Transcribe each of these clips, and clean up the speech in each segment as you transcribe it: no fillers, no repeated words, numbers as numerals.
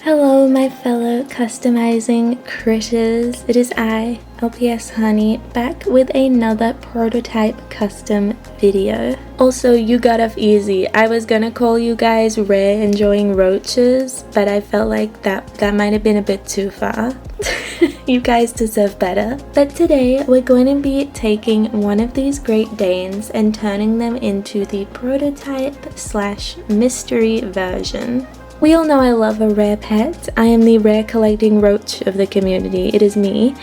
Hello my fellow customizing critters, it is I, LpsHoney, back with another prototype custom video. Also, you got off easy. I was gonna call you guys rare enjoying roaches, but I felt like that might have been a bit too far. You guys deserve better. But today we're going to be taking one of these Great Danes and turning them into the prototype slash mystery version. We all know I love a rare pet. I am the rare collecting roach of the community, it is me,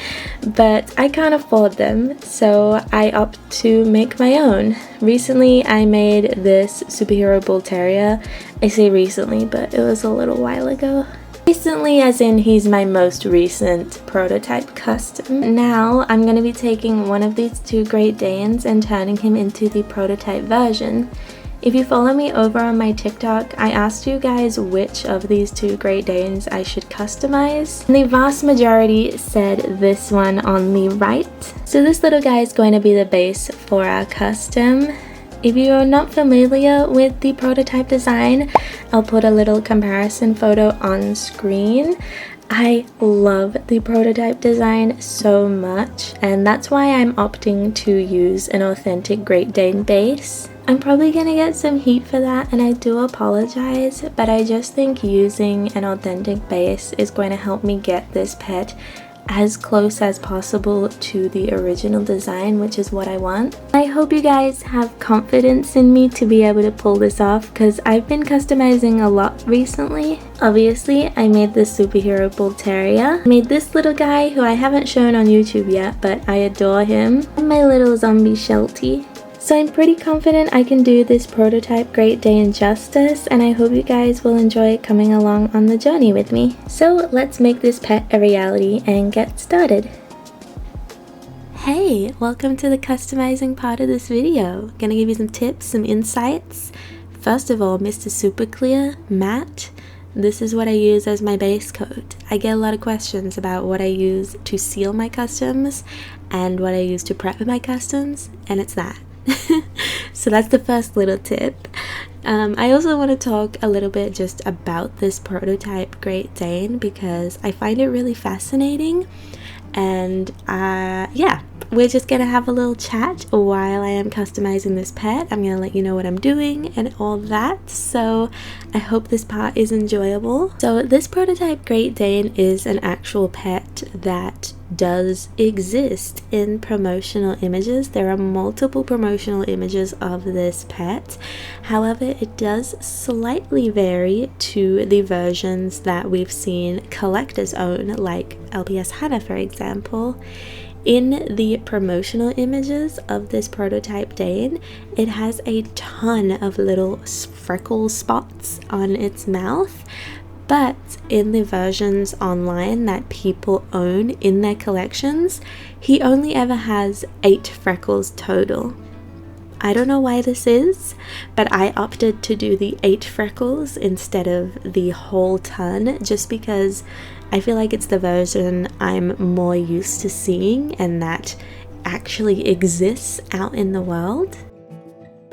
but I can't afford them, so I opt to make my own. Recently I made this superhero bull terrier. I say recently, but it was a little while ago. Recently as in he's my most recent prototype custom. Now I'm going to be taking one of these two Great Danes and turning him into the prototype version. If you follow me over on my TikTok, I asked you guys which of these two Great Danes I should customize, and the vast majority said this one on the right. So this little guy is going to be the base for our custom. If you are not familiar with the prototype design, I'll put a little comparison photo on screen. I love the prototype design so much, and that's why I'm opting to use an authentic Great Dane base. I'm probably gonna get some heat for that, and I do apologize, but I just think using an authentic base is going to help me get this pet as close as possible to the original design, which is what I want. I hope you guys have confidence in me to be able to pull this off, because I've been customizing a lot recently. Obviously, I made this superhero bull terrier. I made this little guy who I haven't shown on YouTube yet, but I adore him. And my little zombie Sheltie. So I'm pretty confident I can do this prototype Great Dane justice, and I hope you guys will enjoy coming along on the journey with me. So let's make this pet a reality and get started. Hey, welcome to the customizing part of this video. Gonna give you some tips, some insights. First of all, Mr. Super Clear Matte. This is what I use as my base coat. I get a lot of questions about what I use to seal my customs and what I use to prep my customs, and it's that. So that's the first little tip. I also want to talk a little bit just about this prototype Great Dane because I find it really fascinating, and yeah, we're just gonna have a little chat while I am customizing this pet. I'm gonna let you know what I'm doing and all that, so I hope this part is enjoyable. So this prototype Great Dane is an actual pet that does exist in promotional images. There are multiple promotional images of this pet. However, it does slightly vary to the versions that we've seen collectors own, like LpsHoney for example. In the promotional images of this prototype Dane, it has a ton of little freckle spots on its mouth. But in the versions online that people own in their collections, he only ever has 8 freckles total. I don't know why this is, but I opted to do the 8 freckles instead of the whole ton, just because I feel like it's the version I'm more used to seeing and that actually exists out in the world.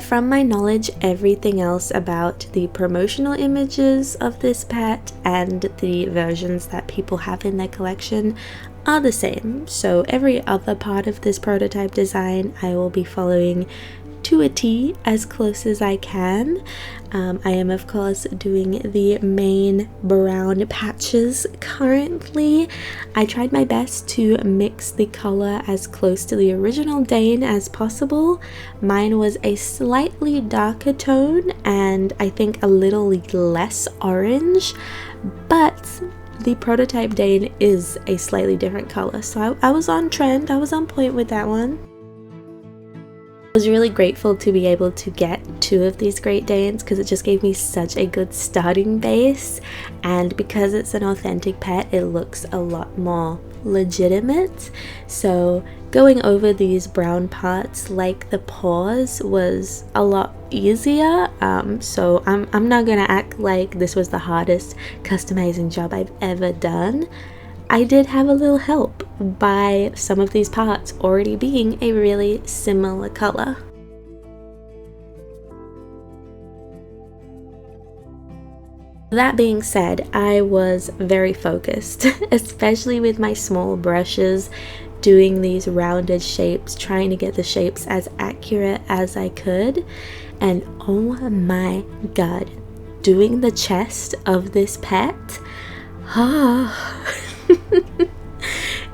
From my knowledge, everything else about the promotional images of this pet and the versions that people have in their collection are the same. So every other part of this prototype design I will be following to a T as close as I can. I am of course doing the main brown patches currently. I tried my best to mix the color as close to the original Dane as possible. Mine was a slightly darker tone and I think a little less orange, but the prototype Dane is a slightly different color, so I was on trend, I was on point with that one. I was really grateful to be able to get 2 of these Great Danes because it just gave me such a good starting base, and because it's an authentic pet it looks a lot more legitimate. So going over these brown parts like the paws was a lot easier, so I'm not gonna act like this was the hardest customizing job I've ever done. I did have a little help by some of these parts already being a really similar color. That being said, I was very focused, especially with my small brushes, doing these rounded shapes, trying to get the shapes as accurate as I could. And oh my god, doing the chest of this pet,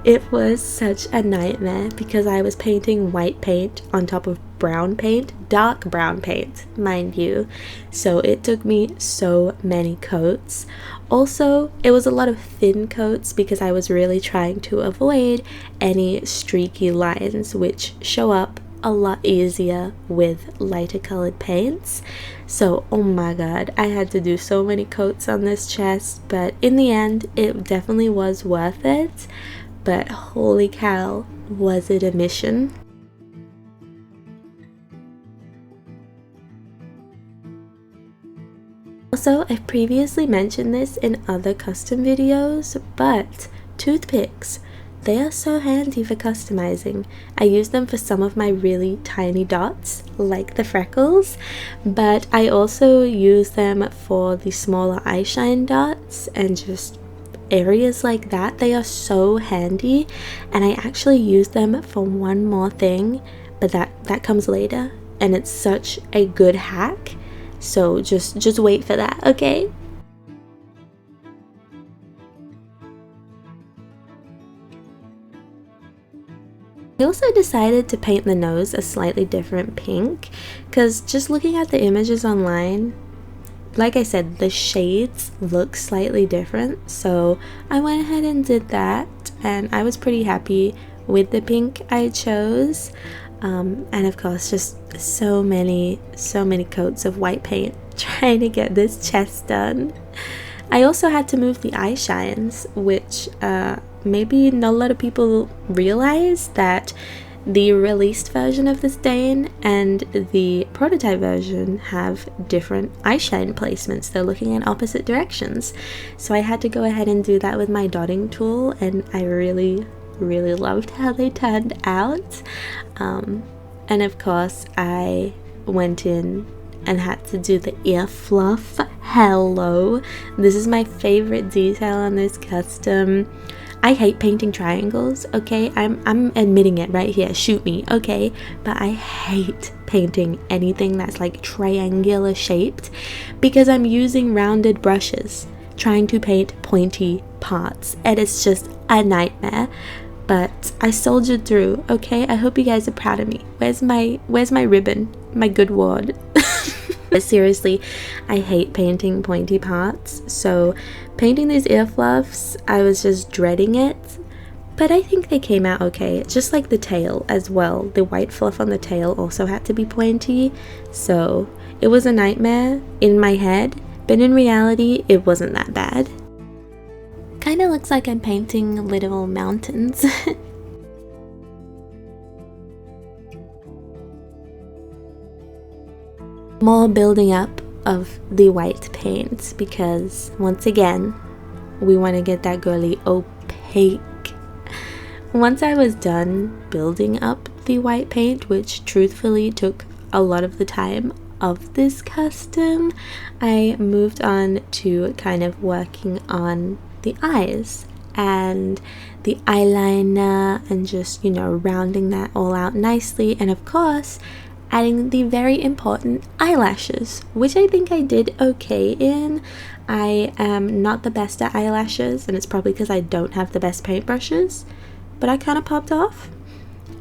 it was such a nightmare because I was painting white paint on top of brown paint, dark brown paint, mind you. So it took me so many coats. Also, it was a lot of thin coats because I was really trying to avoid any streaky lines, which show up a lot easier with lighter colored paints. So oh my god, I had to do so many coats on this chest, but in the end it definitely was worth it. But holy cow, was it a mission? Also, I've previously mentioned this in other custom videos, but toothpicks, they are so handy for customizing. I use them for some of my really tiny dots, like the freckles, but I also use them for the smaller eyeshine dots and just areas like that. They are so handy, and I actually use them for one more thing, but that comes later, and it's such a good hack. So just wait for that, okay? I also decided to paint the nose a slightly different pink because just looking at the images online, like I said, the shades look slightly different, so I went ahead and did that, and I was pretty happy with the pink I chose. And of course, just so many coats of white paint trying to get this chest done. I also had to move the eye shines, which maybe not a lot of people realize that the released version of this dane and the prototype version have different eyeshine placements. They're looking in opposite directions. So I had to go ahead and do that with my dotting tool, and I really loved how they turned out. And of course I went in and had to do the ear fluff. Hello, this is my favorite detail on this custom. I hate painting triangles, okay? I'm admitting it right here, shoot me, okay? But I hate painting anything that's like triangular shaped because I'm using rounded brushes trying to paint pointy parts, and it's just a nightmare. But I soldiered through, okay? I hope you guys are proud of me. Where's my ribbon? My good ward. But seriously, I hate painting pointy parts, so painting these ear fluffs, I was just dreading it. But I think they came out okay, just like the tail as well. The white fluff on the tail also had to be pointy, so it was a nightmare in my head, but in reality, it wasn't that bad. Kinda looks like I'm painting little mountains. More building up of the white paint because once again, we want to get that girly opaque. Once I was done building up the white paint, which truthfully took a lot of the time of this custom, I moved on to kind of working on the eyes and the eyeliner and just, you know, rounding that all out nicely, and of course adding the very important eyelashes, which I think I did okay in. I am not the best at eyelashes, and it's probably because I don't have the best paintbrushes, but I kind of popped off.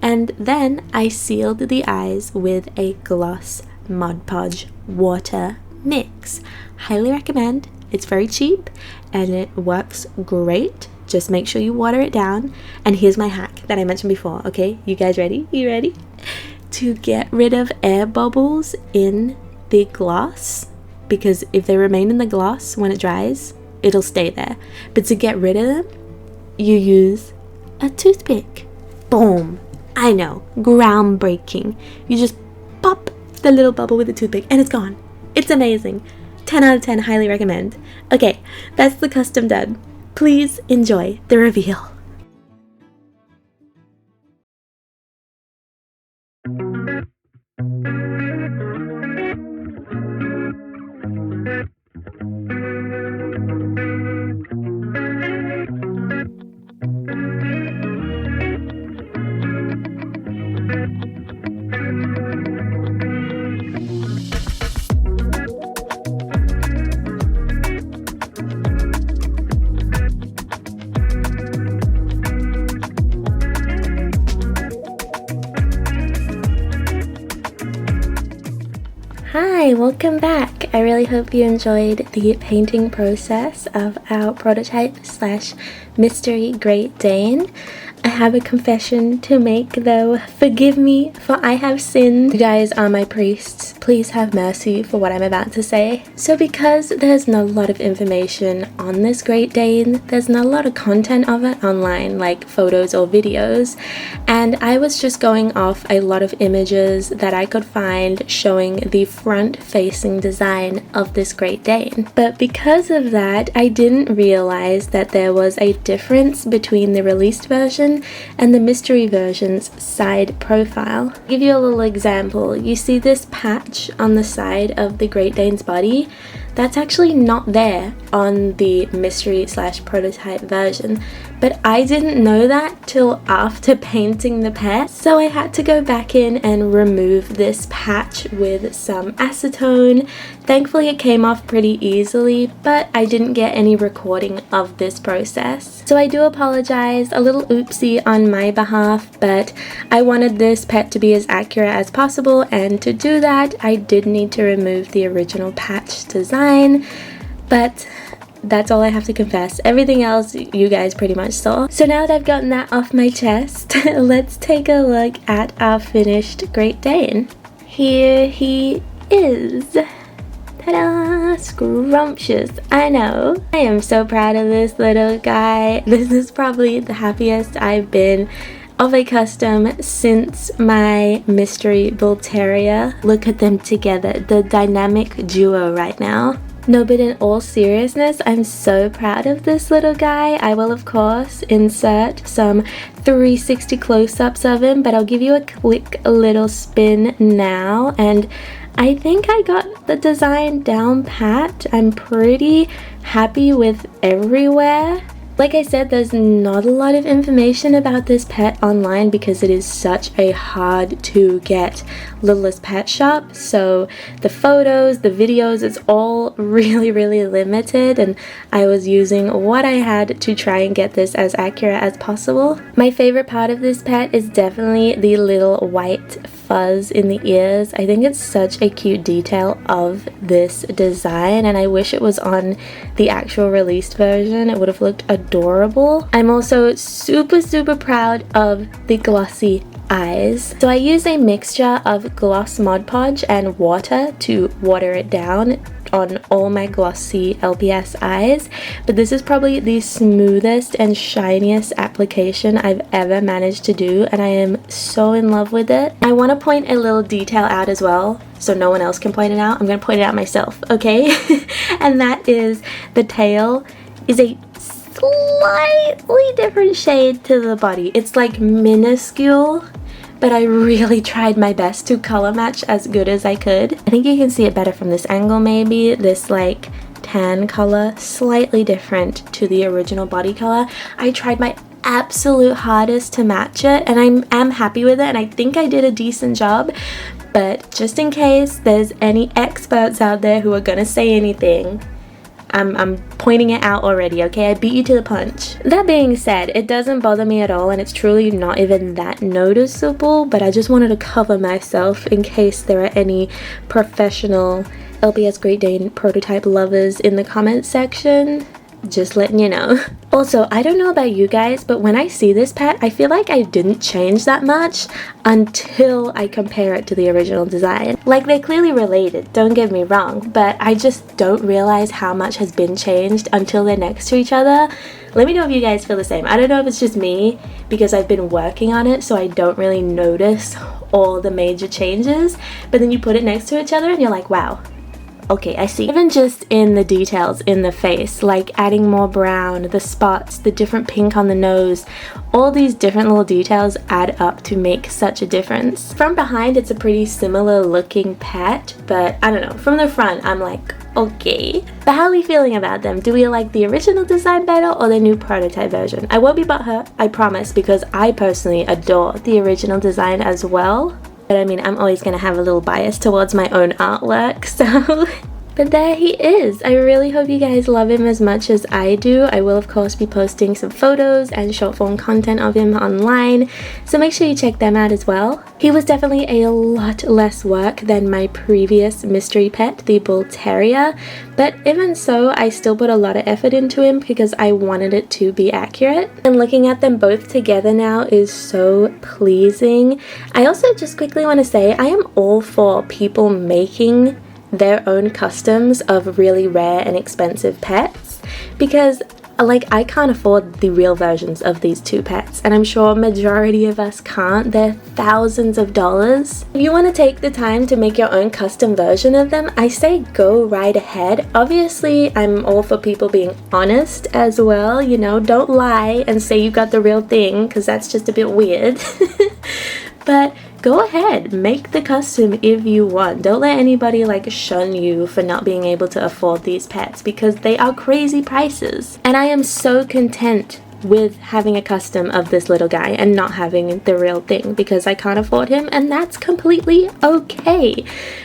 And then I sealed the eyes with a gloss Mod Podge water mix. Highly recommend. It's very cheap and it works great. Just make sure you water it down. And here's my hack that I mentioned before, okay? You guys ready? You ready? To get rid of air bubbles in the gloss, because if they remain in the gloss when it dries, it'll stay there. But to get rid of them, you use a toothpick. Boom! I know, groundbreaking. You just pop the little bubble with a toothpick and it's gone. It's amazing. 10 out of 10, highly recommend. Okay, that's the custom done. Please enjoy the reveal. Hi, welcome back. I really hope you enjoyed the painting process of our prototype slash mystery Great Dane. I have a confession to make though. Forgive me, for I have sinned. You guys are my priests. Please have mercy for what I'm about to say. So because there's not a lot of information on this Great Dane, there's not a lot of content of it online, like photos or videos, and I was just going off a lot of images that I could find showing the front-facing design of this Great Dane. But because of that, I didn't realize that there was a difference between the released version and the mystery version's side profile. I'll give you a little example. You see this patch on the side of the Great Dane's body? That's actually not there on the mystery slash prototype version, but I didn't know that till after painting the pet, so I had to go back in and remove this patch with some acetone. Thankfully it came off pretty easily, but I didn't get any recording of this process. So I do apologize, a little oopsie on my behalf, but I wanted this pet to be as accurate as possible, and to do that I did need to remove the original patch design, but that's all I have to confess. Everything else you guys pretty much saw. So now that I've gotten that off my chest, let's take a look at our finished Great Dane. Here he is. Ta-da! Scrumptious. I know. I am so proud of this little guy. This is probably the happiest I've been of a custom since my mystery bull terrier. Look at them together, the dynamic duo right now. No, but in all seriousness, I'm so proud of this little guy. I will of course insert some 360 close-ups of him, but I'll give you a quick little spin now, and I think I got the design down pat. I'm pretty happy with everywhere. Like I said, there's not a lot of information about this pet online because it is such a hard to get littlest pet shop. So the photos, the videos, it's all really limited, and I was using what I had to try and get this as accurate as possible. My favorite part of this pet is definitely the little white fuzz in the ears. I think it's such a cute detail of this design, and I wish it was on the actual released version. It would have looked adorable. I'm also super proud of the glossy eyes. So I use a mixture of gloss Mod Podge and water to water it down on all my glossy LPS eyes, but this is probably the smoothest and shiniest application I've ever managed to do, and I am so in love with it. I want to point a little detail out as well, so no one else can point it out. I'm going to point it out myself, okay? And that is the tail is a slightly different shade to the body. It's like minuscule, but I really tried my best to color match as good as I could. I think you can see it better from this angle maybe. This like tan color, slightly different to the original body color. I tried my absolute hardest to match it, and I am happy with it, and I think I did a decent job. But just in case there's any experts out there who are gonna say anything, I'm pointing it out already, okay? I beat you to the punch. That being said, it doesn't bother me at all, and it's truly not even that noticeable, but I just wanted to cover myself in case there are any professional LPS Great Dane prototype lovers in the comments section. Just letting you know. Also, I don't know about you guys, but when I see this pet, I feel like I didn't change that much until I compare it to the original design. Like, they're clearly related, don't get me wrong, but I just don't realize how much has been changed until they're next to each other. Let me know if you guys feel the same. I don't know if it's just me because I've been working on it, so I don't really notice all the major changes, but then you put it next to each other and you're like, wow. Okay, I see. Even just in the details in the face, like adding more brown, the spots, the different pink on the nose, all these different little details add up to make such a difference. From behind, it's a pretty similar looking pet, but I don't know, from the front, I'm like, okay. But how are we feeling about them? Do we like the original design better or the new prototype version? I won't be butthurt, I promise, because I personally adore the original design as well. But I mean, I'm always going to have a little bias towards my own artwork, so But there he is. I really hope you guys love him as much as I do. I will of course be posting some photos and short form content of him online, so make sure you check them out as well. He was definitely a lot less work than my previous mystery pet, the bull terrier, but even so, I still put a lot of effort into him because I wanted it to be accurate. And looking at them both together now is so pleasing. I also just quickly want to say I am all for people making their own customs of really rare and expensive pets, because like I can't afford the real versions of these two pets, and I'm sure majority of us can't. They're thousands of dollars. If you want to take the time to make your own custom version of them, I say go right ahead. Obviously I'm all for people being honest as well, you know, don't lie and say you got the real thing, because that's just a bit weird. But go ahead, make the custom if you want. Don't let anybody like shun you for not being able to afford these pets, because they are crazy prices. And I am so content with having a custom of this little guy and not having the real thing because I can't afford him, and that's completely okay.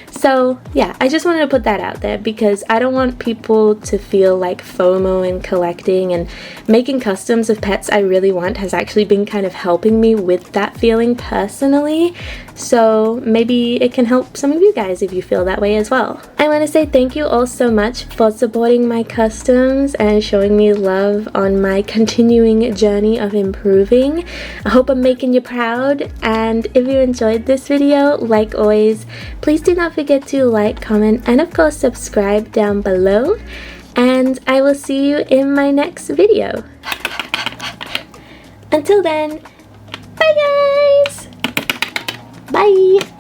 So yeah, I just wanted to put that out there because I don't want people to feel like FOMO in collecting, and making customs of pets I really want has actually been kind of helping me with that feeling personally. So maybe it can help some of you guys if you feel that way as well. I want to say thank you all so much for supporting my customs and showing me love on my continuing journey of improving. I hope I'm making you proud, and if you enjoyed this video, like always, please do not forget to like, comment, and of course subscribe down below, and I will see you in my next video. Until then, bye guys! Bye!